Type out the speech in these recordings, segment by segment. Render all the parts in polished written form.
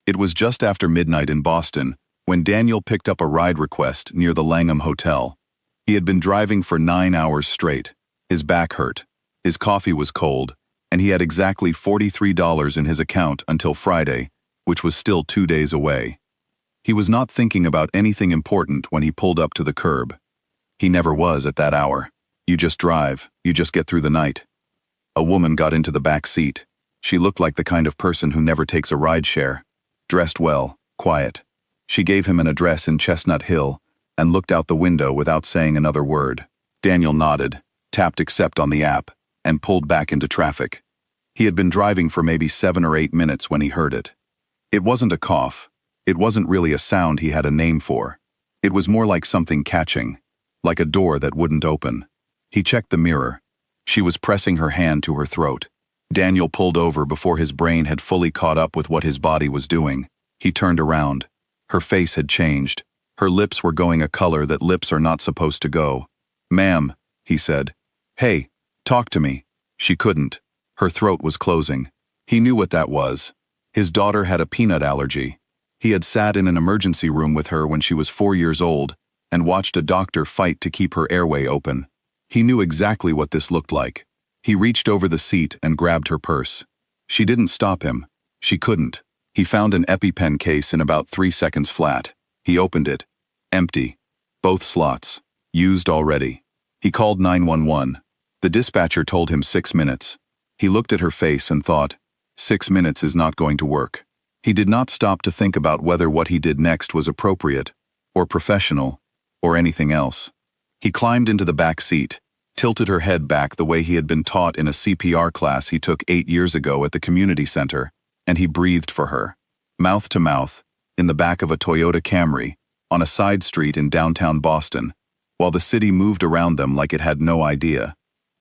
It was just after midnight in Boston when Daniel picked up a ride request near the Langham Hotel. He had been driving for 9 hours straight. His back hurt. His coffee was cold, and he had exactly $43 in his account until Friday, which was still 2 days away. He was not thinking about anything important when he pulled up to the curb. He never was at that hour. You just drive, you just get through the night. A woman got into the back seat. She looked like the kind of person who never takes a rideshare. Dressed well, quiet. She gave him an address in Chestnut Hill and looked out the window without saying another word. Daniel nodded, tapped accept on the app, and pulled back into traffic. He had been driving for maybe 7 or 8 minutes when he heard it. It wasn't a cough. It wasn't really a sound he had a name for. It was more like something catching, like a door that wouldn't open. He checked the mirror. She was pressing her hand to her throat. Daniel pulled over before his brain had fully caught up with what his body was doing. He turned around. Her face had changed. Her lips were going a color that lips are not supposed to go. "Ma'am," he said. "Hey, talk to me." She couldn't. Her throat was closing. He knew what that was. His daughter had a peanut allergy. He had sat in an emergency room with her when she was 4 years old and watched a doctor fight to keep her airway open. He knew exactly what this looked like. He reached over the seat and grabbed her purse. She didn't stop him. She couldn't. He found an EpiPen case in about 3 seconds flat. He opened it. Empty. Both slots. Used already. He called 911. The dispatcher told him 6 minutes. He looked at her face and thought, 6 minutes is not going to work. He did not stop to think about whether what he did next was appropriate, or professional, or anything else. He climbed into the back seat, tilted her head back the way he had been taught in a CPR class he took 8 years ago at the community center, and he breathed for her, mouth to mouth, in the back of a Toyota Camry, on a side street in downtown Boston, while the city moved around them like it had no idea.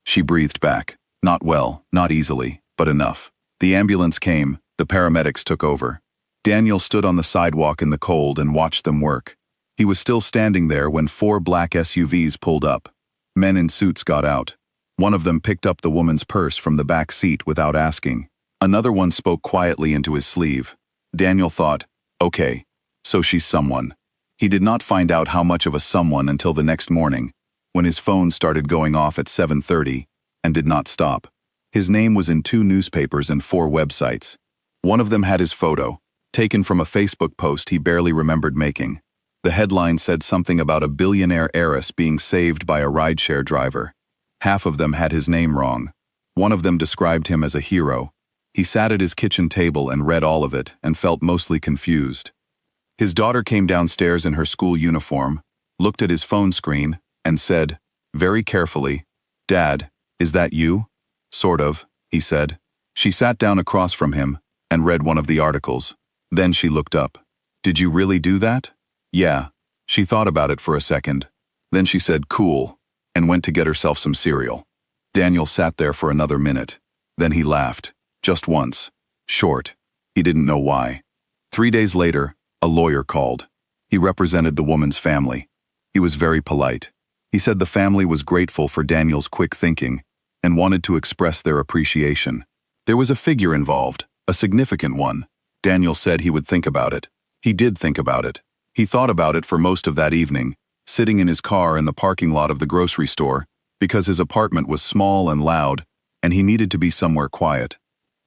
She breathed back, not well, not easily, but enough. The ambulance came, the paramedics took over. Daniel stood on the sidewalk in the cold and watched them work. He was still standing there when 4 black SUVs pulled up. Men in suits got out. One of them picked up the woman's purse from the back seat without asking. Another one spoke quietly into his sleeve. Daniel thought, okay, so she's someone. He did not find out how much of a someone until the next morning, when his phone started going off at 7:30, and did not stop. His name was in 2 newspapers and 4 websites. One of them had his photo, taken from a Facebook post he barely remembered making. The headline said something about a billionaire heiress being saved by a rideshare driver. Half of them had his name wrong. One of them described him as a hero. He sat at his kitchen table and read all of it and felt mostly confused. His daughter came downstairs in her school uniform, looked at his phone screen, and said, very carefully, "Dad, is that you?" "Sort of," he said. She sat down across from him and read one of the articles. Then she looked up. "Did you really do that?" "Yeah." She thought about it for a second. Then she said, "Cool," and went to get herself some cereal. Daniel sat there for another minute. Then he laughed. Just once. Short. He didn't know why. 3 days later, a lawyer called. He represented the woman's family. He was very polite. He said the family was grateful for Daniel's quick thinking and wanted to express their appreciation. There was a figure involved, a significant one. Daniel said he would think about it. He did think about it. He thought about it for most of that evening, sitting in his car in the parking lot of the grocery store, because his apartment was small and loud, and he needed to be somewhere quiet.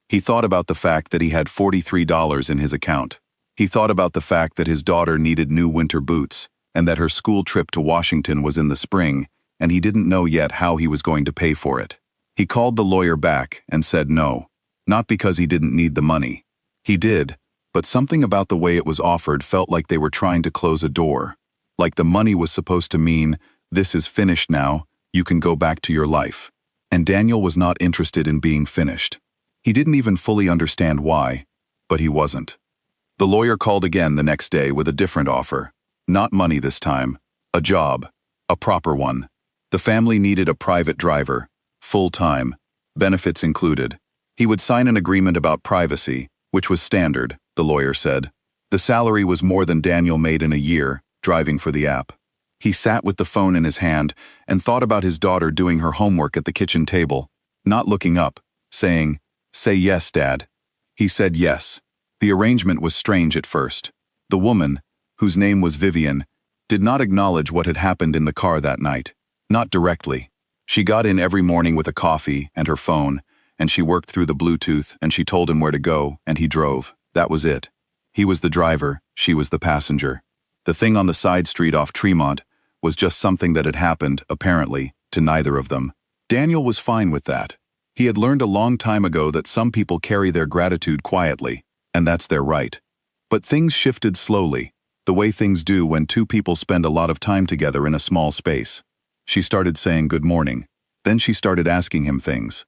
He thought about the fact that he had $43 in his account. He thought about the fact that his daughter needed new winter boots, and that her school trip to Washington was in the spring, and he didn't know yet how he was going to pay for it. He called the lawyer back and said no, not because he didn't need the money. He did, but something about the way it was offered felt like they were trying to close a door, like the money was supposed to mean, this is finished now, you can go back to your life. And Daniel was not interested in being finished. He didn't even fully understand why, but he wasn't. The lawyer called again the next day with a different offer. Not money this time, a job, a proper one. The family needed a private driver, full-time, benefits included. He would sign an agreement about privacy, which was standard, the lawyer said. The salary was more than Daniel made in a year, driving for the app. He sat with the phone in his hand and thought about his daughter doing her homework at the kitchen table, not looking up, saying, "Say yes, Dad." He said yes. The arrangement was strange at first. The woman, whose name was Vivian, did not acknowledge what had happened in the car that night. Not directly. She got in every morning with a coffee and her phone, and she worked through the Bluetooth, and she told him where to go, and he drove. That was it. He was the driver, she was the passenger. The thing on the side street off Tremont was just something that had happened, apparently, to neither of them. Daniel was fine with that. He had learned a long time ago that some people carry their gratitude quietly, and that's their right. But things shifted slowly, the way things do when two people spend a lot of time together in a small space. She started saying good morning. Then she started asking him things.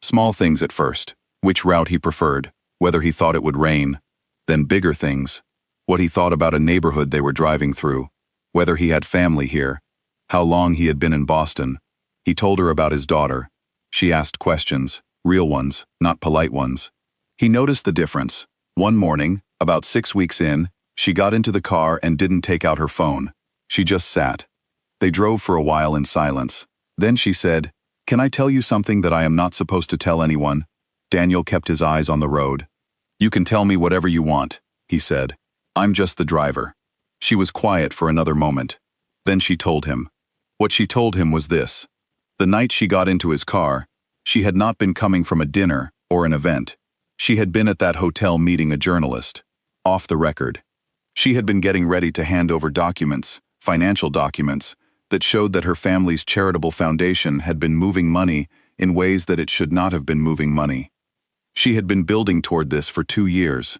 Small things at first. Which route he preferred, whether he thought it would rain. Then bigger things. What he thought about a neighborhood they were driving through. Whether he had family here. How long he had been in Boston. He told her about his daughter. She asked questions, real ones, not polite ones. He noticed the difference. One morning, about 6 weeks in, she got into the car and didn't take out her phone. She just sat. They drove for a while in silence. Then she said, "Can I tell you something that I am not supposed to tell anyone?" Daniel kept his eyes on the road. "You can tell me whatever you want," he said. "I'm just the driver." She was quiet for another moment. Then she told him. What she told him was this. The night she got into his car, she had not been coming from a dinner or an event. She had been at that hotel meeting a journalist. Off the record. She had been getting ready to hand over documents, financial documents, that showed that her family's charitable foundation had been moving money in ways that it should not have been moving money. She had been building toward this for 2 years.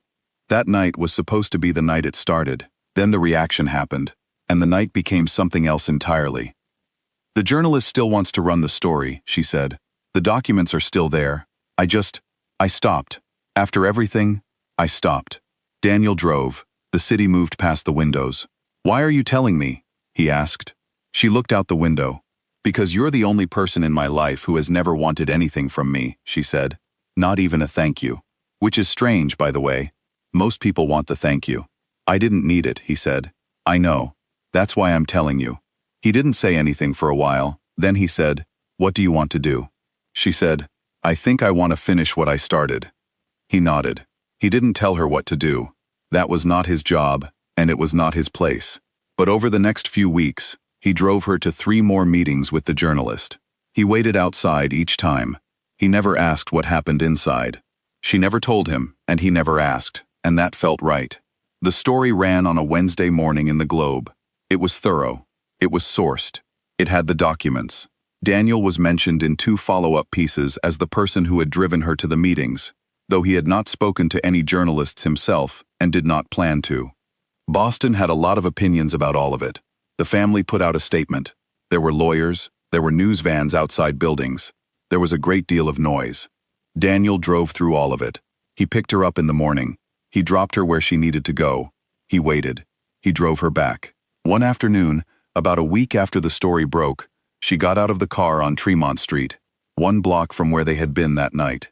That night was supposed to be the night it started. Then the reaction happened, and the night became something else entirely. "The journalist still wants to run the story," she said. "The documents are still there. I stopped. After everything, I stopped." Daniel drove. The city moved past the windows. "Why are you telling me?" he asked. She looked out the window. "Because you're the only person in my life who has never wanted anything from me," she said. "Not even a thank you. Which is strange, by the way. Most people want the thank you. I didn't need it," he said. "I know. That's why I'm telling you." He didn't say anything for a while. Then he said, "What do you want to do?" She said, "I think I want to finish what I started." He nodded. He didn't tell her what to do. That was not his job, and it was not his place. But over the next few weeks, he drove her to 3 more meetings with the journalist. He waited outside each time. He never asked what happened inside. She never told him, and he never asked, and that felt right. The story ran on a Wednesday morning in the Globe. It was thorough. It was sourced. It had the documents. Daniel was mentioned in 2 follow-up pieces as the person who had driven her to the meetings, though he had not spoken to any journalists himself and did not plan to. Boston had a lot of opinions about all of it. The family put out a statement. There were lawyers. There were news vans outside buildings. There was a great deal of noise. Daniel drove through all of it. He picked her up in the morning. He dropped her where she needed to go. He waited. He drove her back. One afternoon, about a week after the story broke, she got out of the car on Tremont Street, 1 block from where they had been that night.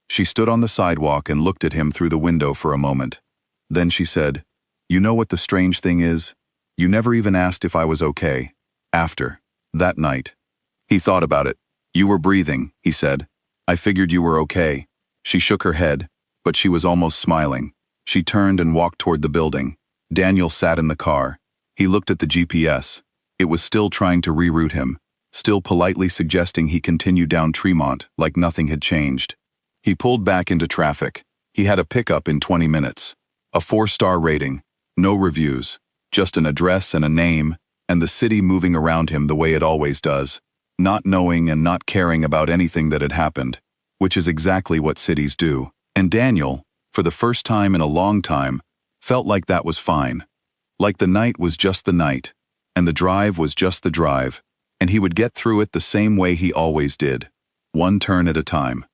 She stood on the sidewalk and looked at him through the window for a moment. Then she said, "You know what the strange thing is? You never even asked if I was okay. After that night." He thought about it. "You were breathing," he said. "I figured you were okay." She shook her head, but she was almost smiling. She turned and walked toward the building. Daniel sat in the car. He looked at the GPS. It was still trying to reroute him, still politely suggesting he continue down Tremont like nothing had changed. He pulled back into traffic. He had a pickup in 20 minutes. A 4-star rating. No reviews. Just an address and a name, and the city moving around him the way it always does, not knowing and not caring about anything that had happened, which is exactly what cities do. And Daniel, for the first time in a long time, felt like that was fine. Like the night was just the night, and the drive was just the drive, and he would get through it the same way he always did, 1 turn at a time.